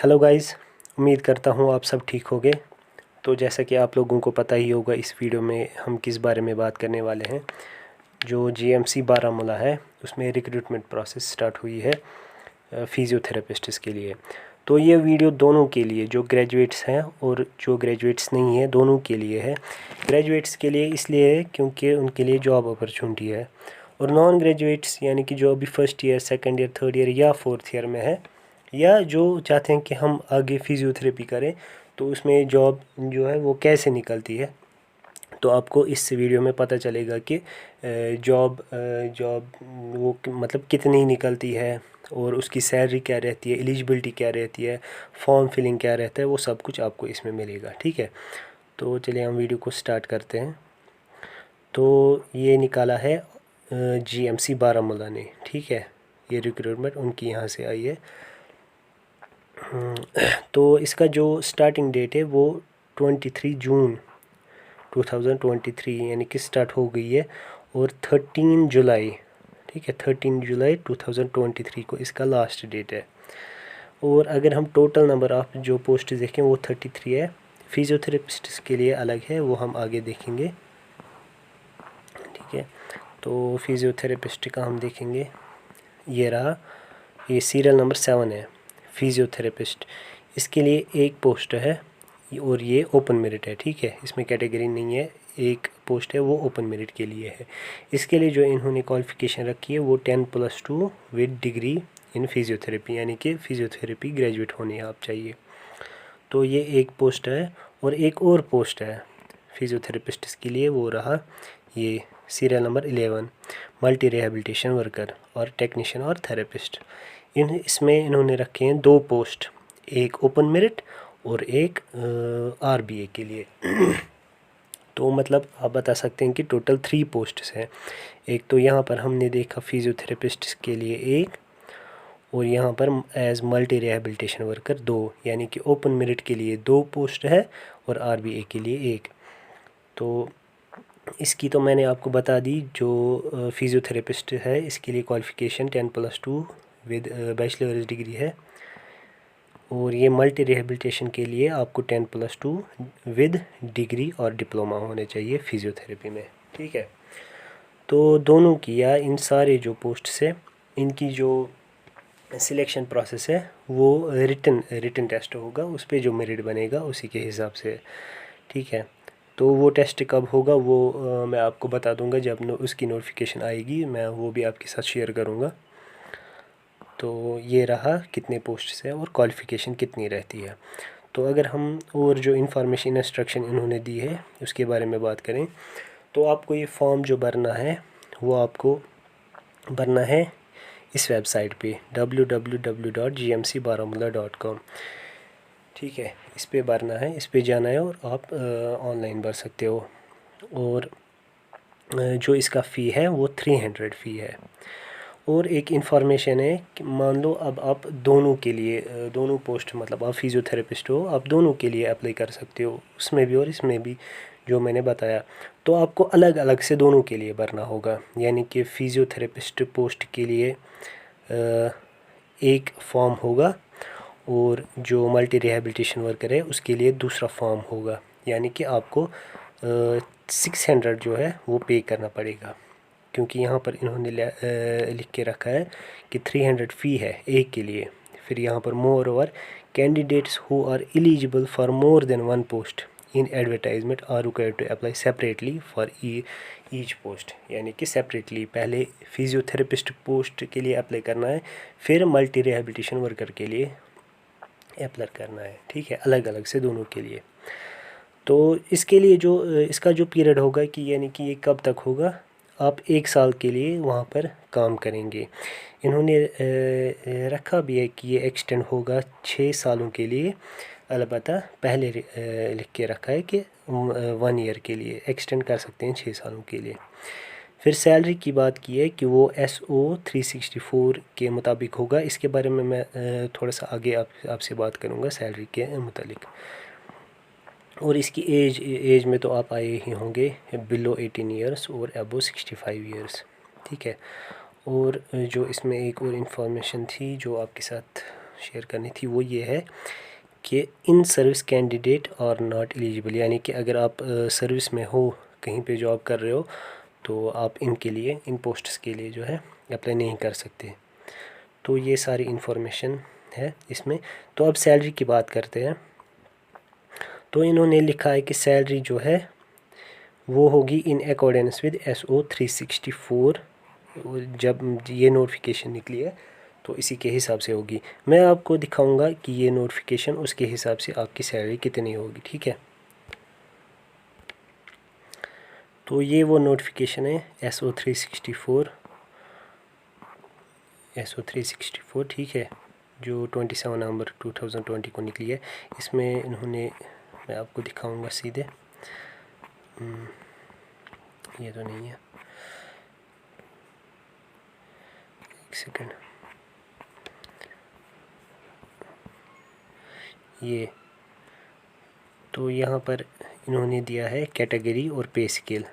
Hello guys, उम्मीद करता हूँ आप सब ठीक होंगे। तो जैसा कि आप लोगों को पता ही होगा, इस वीडियो में हम किस बारे में बात करने वाले हैं। जो जीएमसी बारामूला है उसमें रिक्रूटमेंट प्रोसेस स्टार्ट हुई है फिज़ियोथेरेपिस्ट्स के लिए। तो ये वीडियो दोनों के लिए, जो ग्रेजुएट्स हैं और जो ग्रेजुएट्स नहीं हैं, दोनों के लिए है। ग्रेजुएट्स के लिए इसलिए है क्योंकि उनके लिए जॉब अपॉर्चुनिटी है, और नॉन ग्रेजुएट्स यानी कि जो अभी first year, second year, third year या फोर्थ ईयर में है, या जो चाहते हैं कि हम आगे फ़िज़ियोथेरेपी करें, तो उसमें जॉब जो है वो कैसे निकलती है। तो आपको इस वीडियो में पता चलेगा कि जॉब जॉब वो मतलब कितनी निकलती है, और उसकी सैलरी क्या रहती है, एलिजिबिलिटी क्या रहती है, फॉर्म फिलिंग क्या रहता है, वो सब कुछ आपको इसमें मिलेगा। ठीक है, तो चलिए हम वीडियो को स्टार्ट करते हैं। तो ये निकाला है जीएमसी बारामूला ने। ठीक है, ये रिक्रूटमेंट उनकी यहाँ से आई है। तो इसका जो स्टार्टिंग डेट है वो 23 जून 2023 यानी कि स्टार्ट हो गई है, और 13 जुलाई, ठीक है, 13 जुलाई 2023 को इसका लास्ट डेट है। और अगर हम टोटल नंबर ऑफ जो पोस्ट देखें वो 33 है। फिज़ियोथेरेपिस्ट के लिए अलग है, वो हम आगे देखेंगे। ठीक है, तो फिज़ियोथेरेपिस्ट का हम देखेंगे, ये रहा, ये सीरियल नंबर 7 है फिज़ियोथेरेपिस्ट। इसके लिए एक पोस्ट है, और ये ओपन मेरिट है। ठीक है, इसमें कैटेगरी नहीं है, एक पोस्ट है वो ओपन मेरिट के लिए है। इसके लिए जो इन्होंने क्वालिफ़िकेशन रखी है वो 10+2 विद डिग्री इन फिज़ियोथेरेपी, यानी कि फ़िज़ियोथेरेपी ग्रेजुएट होने आप चाहिए। तो ये एक पोस्ट है, और एक और पोस्ट है फिज़ियोथेरेपिस्ट के लिए, वो रहा ये serial number 11 multi rehabilitation worker और टेक्नीशियन और थेरेपिस्ट। इसमें इन्होंने रखे हैं दो पोस्ट, एक ओपन मेरिट और एक आरबीए के लिए। तो मतलब आप बता सकते हैं कि टोटल 3 पोस्ट्स हैं। एक तो यहाँ पर हमने देखा फिज़ियोथेरेपिस्ट के लिए एक, और यहाँ पर एज मल्टी रिहेबिलिटेशन वर्कर 2, यानी कि ओपन मेरिट के लिए 2 पोस्ट है और आरबीए के लिए एक। तो इसकी तो मैंने आपको बता दी। जो फिज़ियोथेरेपिस्ट है इसके लिए क्वालिफ़िकेशन 10+2 विद बैचलर्स डिग्री है, और ये मल्टी रिहेबिलिटेशन के लिए आपको 10+2 विद डिग्री और डिप्लोमा होने चाहिए फ़िज़ियोथेरेपी में। ठीक है, तो दोनों की या इन सारे जो पोस्ट्स है, इनकी जो सिलेक्शन प्रोसेस है वो रिटन टेस्ट होगा, उस पर जो मेरिट बनेगा उसी के हिसाब से। ठीक है, तो वो टेस्ट कब होगा वो मैं आपको बता दूंगा जब उसकी नोटिफिकेशन आएगी, मैं वो भी आपके साथ शेयर करूंगा। तो ये रहा कितने पोस्ट है और क्वालिफ़िकेशन कितनी रहती है। तो अगर हम और जो इन्फॉर्मेशन इंस्ट्रक्शन इन्होंने दी है उसके बारे में बात करें, तो आपको ये फॉर्म जो भरना है वो आपको भरना है इस वेबसाइट पे www.gmcbaramulla.com। ठीक है, इस पे भरना है, इस पे जाना है और आप ऑनलाइन भर सकते हो। और जो इसका फ़ी है वो 300 फ़ी है। और एक इन्फॉर्मेशन है कि मान लो अब आप दोनों के लिए दोनों पोस्ट, मतलब आप फिज़ियोथेरेपिस्ट हो, आप दोनों के लिए अप्लाई कर सकते हो, उसमें भी और इसमें भी जो मैंने बताया। तो आपको अलग अलग से दोनों के लिए भरना होगा, यानी कि फ़िज़ियोथेरेपिस्ट पोस्ट के लिए एक फॉर्म होगा, और जो मल्टी रिहेबिलिटेशन वर्कर है उसके लिए दूसरा फॉर्म होगा। यानी कि आपको 600 जो है वो पे करना पड़ेगा, क्योंकि यहाँ पर इन्होंने लिख के रखा है कि 300 फ़ी है एक के लिए। फिर यहाँ पर moreover candidates who are eligible for more than one post in advertisement are required to apply separately for each post, यानी कि सेपरेटली पहले फिज़ियोथेरेपिस्ट पोस्ट के लिए अप्लाई करना है, फिर मल्टी रिहेबिलिटेशन वर्कर के लिए अप्लाई करना है। ठीक है, अलग अलग से दोनों के लिए। तो इसके लिए जो इसका जो पीरियड होगा कि यानी कि ये कब तक होगा, आप 1 साल के लिए वहाँ पर काम करेंगे। इन्होंने रखा भी है कि ये एक्सटेंड होगा 6 सालों के लिए, अलबत्ता पहले लिख के रखा है कि 1 ईयर के लिए एक्सटेंड कर सकते हैं 6 सालों के लिए। फिर सैलरी की बात की है कि वो SO 364 के मुताबिक होगा। इसके बारे में मैं थोड़ा सा आगे आपसे बात करूँगा सैलरी के मुतालिक। और इसकी एज में तो आप आए ही होंगे बिलो 18 ईयर्स और अबो 65 ईयर्स। ठीक है, और जो इसमें एक और इन्फॉर्मेशन थी जो आपके साथ शेयर करनी थी वो ये है कि इन सर्विस कैंडिडेट और नॉट एलिजिबल, यानी कि अगर आप सर्विस में हो, कहीं पे जॉब कर रहे हो, तो आप इनके लिए, इन पोस्ट्स के लिए जो है अप्लाई नहीं कर सकते। तो ये सारी इन्फॉर्मेशन है इसमें। तो अब सैलरी की बात करते हैं। तो इन्होंने लिखा है कि सैलरी जो है वो होगी इन अकॉर्डेंस विद SO 364। जब ये नोटिफिकेशन निकली है तो इसी के हिसाब से होगी। मैं आपको दिखाऊंगा कि ये नोटिफिकेशन, उसके हिसाब से आपकी सैलरी कितनी होगी, ठीक है। तो ये वो नोटिफिकेशन है SO 364, ठीक है, जो 27 नवंबर 2020 को निकली है। इसमें इन्होंने, मैं आपको दिखाऊंगा सीधे, ये तो नहीं है, एक सेकंड, ये तो यहाँ पर इन्होंने दिया है कैटेगरी और पे स्केल।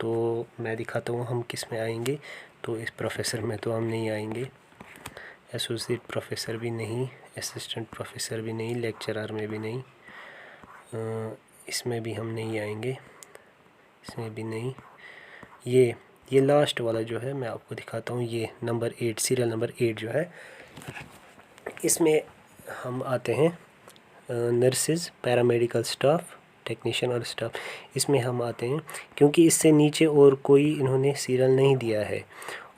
तो मैं दिखाता हूँ हम किस में आएंगे। तो इस प्रोफेसर में तो हम नहीं आएंगे, एसोसिएट प्रोफेसर भी नहीं, असिस्टेंट प्रोफेसर भी नहीं, लेक्चरर में भी नहीं, इसमें भी हम नहीं आएंगे, इसमें भी नहीं। ये लास्ट वाला जो है मैं आपको दिखाता हूँ, ये नंबर 8, सीरियल नंबर 8 जो है, इसमें हम आते हैं नर्सेज, पैरामेडिकल स्टाफ, टेक्नीशियन और स्टाफ, इसमें हम आते हैं। क्योंकि इससे नीचे और कोई इन्होंने सीरियल नहीं दिया है।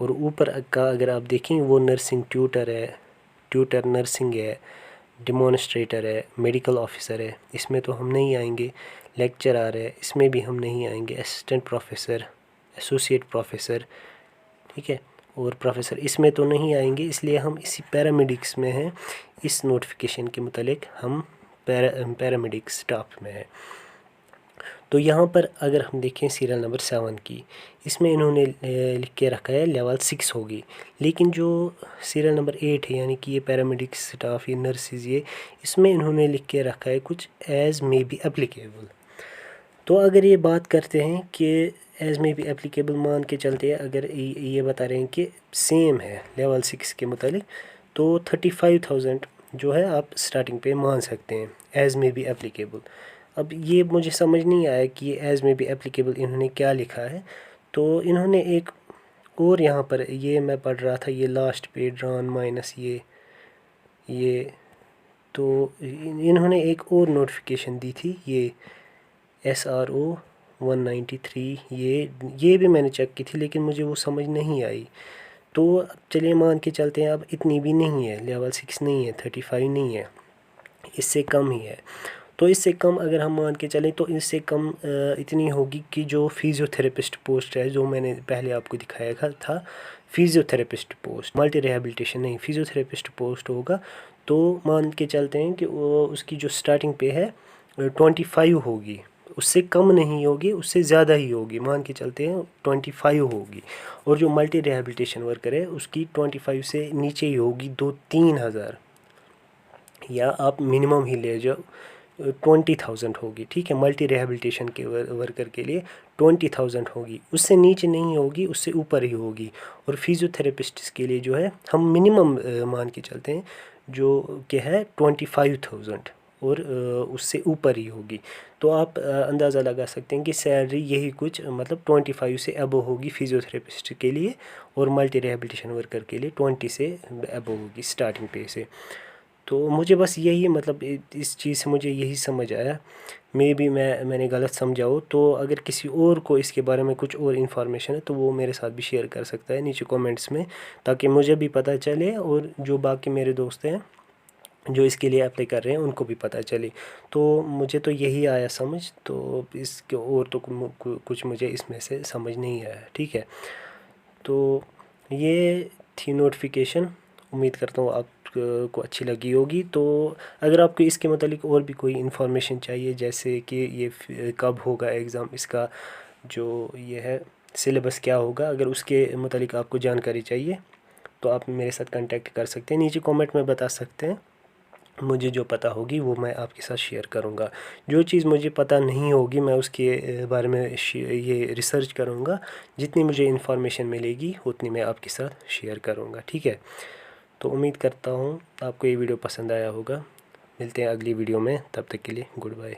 और ऊपर का अगर आप देखें, वो नर्सिंग ट्यूटर है, ट्यूटर नर्सिंग है, डिमॉन्स्ट्रेटर है, मेडिकल ऑफिसर है, इसमें तो हम नहीं आएंगे। लेक्चरर है, इसमें भी हम नहीं आएंगे। असिस्टेंट प्रोफेसर, एसोसिएट प्रोफेसर, ठीक है, और प्रोफेसर, इसमें तो नहीं आएंगे। इसलिए हम इसी पैरामेडिक्स में हैं। इस नोटिफिकेशन के मुतालिक हम पैरामेडिक स्टाफ में है। तो यहाँ पर अगर हम देखें सीरियल नंबर 7 की, इसमें इन्होंने लिख के रखा है लेवल 6 होगी। लेकिन जो सीरियल नंबर 8 है, यानी कि ये पैरामेडिक स्टाफ, ये नर्सिस, ये इसमें इन्होंने लिख के रखा है कुछ एज मे बी एप्लीकेबल। तो अगर ये बात करते हैं कि एज मे बी एप्लीकेबल मान के चलते हैं, अगर ये बता रहे हैं कि सेम है लेवल 6 के मुतालिक, तो 35,000 जो है आप स्टार्टिंग पे मान सकते हैं एज मे बी एप्लीकेबल। अब ये मुझे समझ नहीं आया कि ये एज मे बी एप्लीकेबल इन्होंने क्या लिखा है। तो इन्होंने एक और यहाँ पर, ये मैं पढ़ रहा था, ये लास्ट पे ड्रॉन माइनस ये तो इन्होंने एक और नोटिफिकेशन दी थी, ये SRO 193, ये भी मैंने चेक की थी, लेकिन मुझे वो समझ नहीं आई। तो चलिए मान के चलते हैं, अब इतनी भी नहीं है, लेवल 6 नहीं है, 35 नहीं है, इससे कम ही है। तो इससे कम अगर हम मान के चलें, तो इससे कम इतनी होगी कि जो फिज़ियोथेरेपिस्ट पोस्ट है, जो मैंने पहले आपको दिखाया था, फिज़ियोथेरेपिस्ट पोस्ट, मल्टी रिहेबिलिटेशन नहीं, फिज़ियोथेरेपिस्ट पोस्ट होगा। तो मान के चलते हैं कि वो उसकी जो स्टार्टिंग पे है 25 होगी, उससे कम नहीं होगी, उससे ज़्यादा ही होगी। मान के चलते हैं 25 होगी। और जो मल्टी रिहेबिलिटेशन वर्कर है उसकी 25 से नीचे ही होगी, 2-3 हज़ार, या आप मिनिमम ही ले जाओ 20,000 होगी, ठीक है। मल्टी रिहेबिलिटेशन के वर्कर के लिए 20,000 होगी, उससे नीचे नहीं होगी, उससे ऊपर ही होगी। और फिज़ियोथेरेपिस्ट के लिए जो है हम मिनिमम मान के चलते हैं, जो कि है 25,000, और उससे ऊपर ही होगी। तो आप अंदाज़ा लगा सकते हैं कि सैलरी यही कुछ मतलब 25 से अबव होगी फिज़ियोथेरेपिस्ट के लिए, और मल्टी रिहेबिलिटेशन वर्कर के लिए 20 से अबव होगी स्टार्टिंग पे से। तो मुझे बस यही, मतलब इस चीज़ से मुझे यही समझ आया। मैंने गलत समझा हो, तो अगर किसी और को इसके बारे में कुछ और इन्फॉर्मेशन है तो वो मेरे साथ भी शेयर कर सकता है नीचे कमेंट्स में, ताकि मुझे भी पता चले और जो बाकी मेरे दोस्त हैं जो इसके लिए अप्लाई कर रहे हैं उनको भी पता चले। तो मुझे तो यही आया समझ, तो इसके और तो कुछ मुझे इसमें से समझ नहीं आया, ठीक है। तो ये थी नोटिफिकेशन, उम्मीद करता हूँ आप को अच्छी लगी होगी। तो अगर आपको इसके मतलब और भी कोई इन्फॉर्मेशन चाहिए, जैसे कि ये कब होगा एग्ज़ाम, इसका जो ये है सिलेबस क्या होगा, अगर उसके मतलब आपको जानकारी चाहिए तो आप मेरे साथ कांटेक्ट कर सकते हैं, नीचे कमेंट में बता सकते हैं। मुझे जो पता होगी वो मैं आपके साथ शेयर करूंगा। जो चीज़ मुझे पता नहीं होगी मैं उसके बारे में ये रिसर्च करूंगा। जितनी मुझे इन्फॉर्मेशन मिलेगी उतनी मैं आपके साथ शेयर करूंगा, ठीक है। तो उम्मीद करता हूँ आपको ये वीडियो पसंद आया होगा। मिलते हैं अगली वीडियो में, तब तक के लिए गुड बाय।